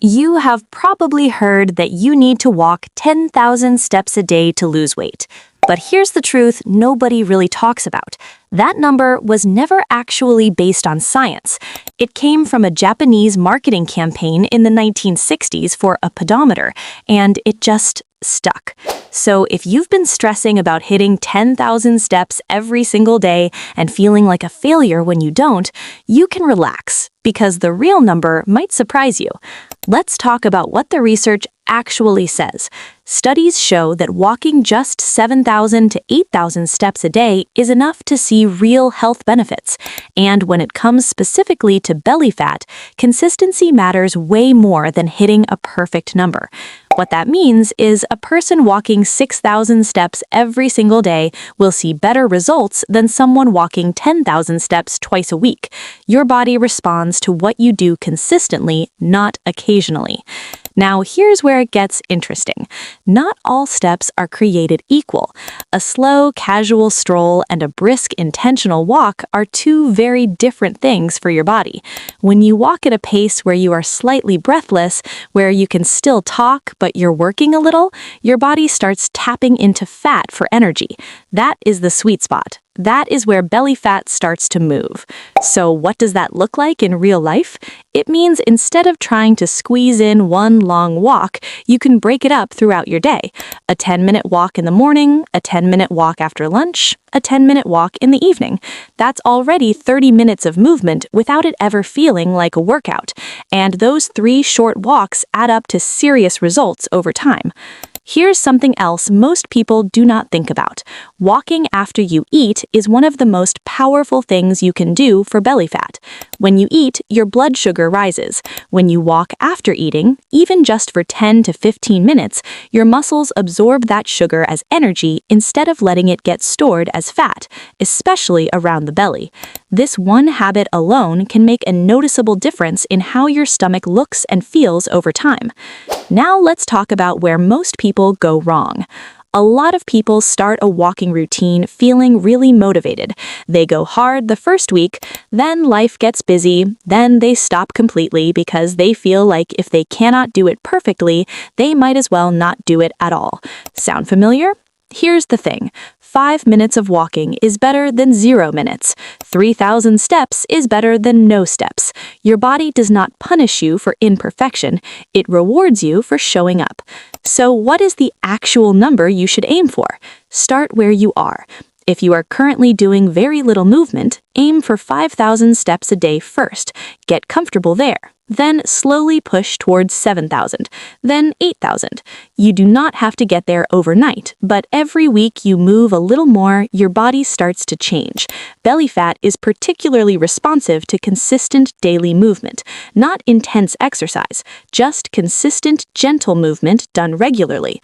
You have probably heard that you need to walk 10,000 steps a day to lose weight. But here's the truth nobody really talks about. That number was never actually based on science. It came from a Japanese marketing campaign in the 1960s for a pedometer, and it just stuck. So if you've been stressing about hitting 10,000 steps every single day and feeling like a failure when you don't, you can relax, because the real number might surprise you. Let's talk about what the research actually says. Studies show that walking just 7,000 to 8,000 steps a day is enough to see real health benefits. And when it comes specifically to belly fat, consistency matters way more than hitting a perfect number. What that means is a person walking 6,000 steps every single day will see better results than someone walking 10,000 steps twice a week. Your body responds to what you do consistently, not occasionally. Now, here's where it gets interesting. Not all steps are created equal. A slow, casual stroll and a brisk, intentional walk are two very different things for your body. When you walk at a pace where you are slightly breathless, where you can still talk but you're working a little, your body starts tapping into fat for energy. That is the sweet spot. That is where belly fat starts to move. So what does that look like in real life? It means instead of trying to squeeze in one long walk, you can break it up throughout your day. A 10-minute walk in the morning, a 10-minute walk after lunch, a 10-minute walk in the evening. That's already 30 minutes of movement without it ever feeling like a workout. And those 3 short walks add up to serious results over time. Here's something else most people do not think about. Walking after you eat is one of the most powerful things you can do for belly fat. When you eat, your blood sugar rises. When you walk after eating, even just for 10 to 15 minutes, your muscles absorb that sugar as energy instead of letting it get stored as fat, especially around the belly. This one habit alone can make a noticeable difference in how your stomach looks and feels over time. Now let's talk about where most people go wrong. A lot of people start a walking routine feeling really motivated. They go hard the first week, then life gets busy, then they stop completely because they feel like if they cannot do it perfectly, they might as well not do it at all. Sound familiar? Here's the thing. 5 minutes of walking is better than 0 minutes. 3,000 steps is better than no steps. Your body does not punish you for imperfection. It rewards you for showing up. So what is the actual number you should aim for? Start where you are. If you are currently doing very little movement, aim for 5,000 steps a day first. Get comfortable there. Then slowly push towards 7,000, then 8,000. You do not have to get there overnight, but every week you move a little more, your body starts to change. Belly fat is particularly responsive to consistent daily movement, not intense exercise, just consistent, gentle movement done regularly.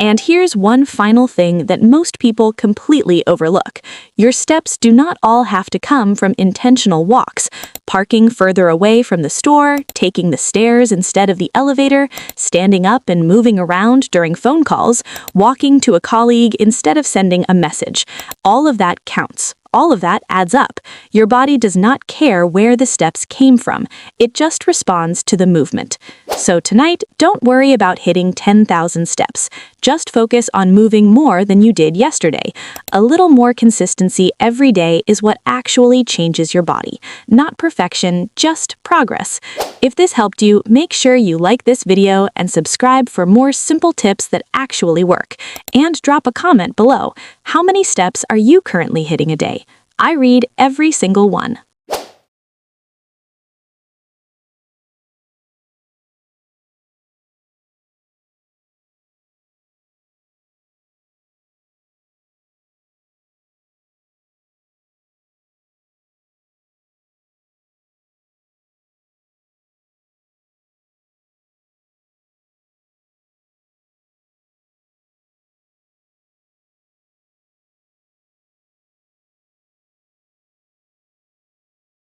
And here's one final thing that most people completely overlook. Your steps do not all have to come from intentional walks. Parking further away from the store, taking the stairs instead of the elevator, standing up and moving around during phone calls, walking to a colleague instead of sending a message. All of that counts. All of that adds up. Your body does not care where the steps came from. It just responds to the movement. So tonight, don't worry about hitting 10,000 steps. Just focus on moving more than you did yesterday. A little more consistency every day is what actually changes your body. Not perfection, just progress. If this helped you, make sure you like this video and subscribe for more simple tips that actually work. And drop a comment below. How many steps are you currently hitting a day? I read every single one.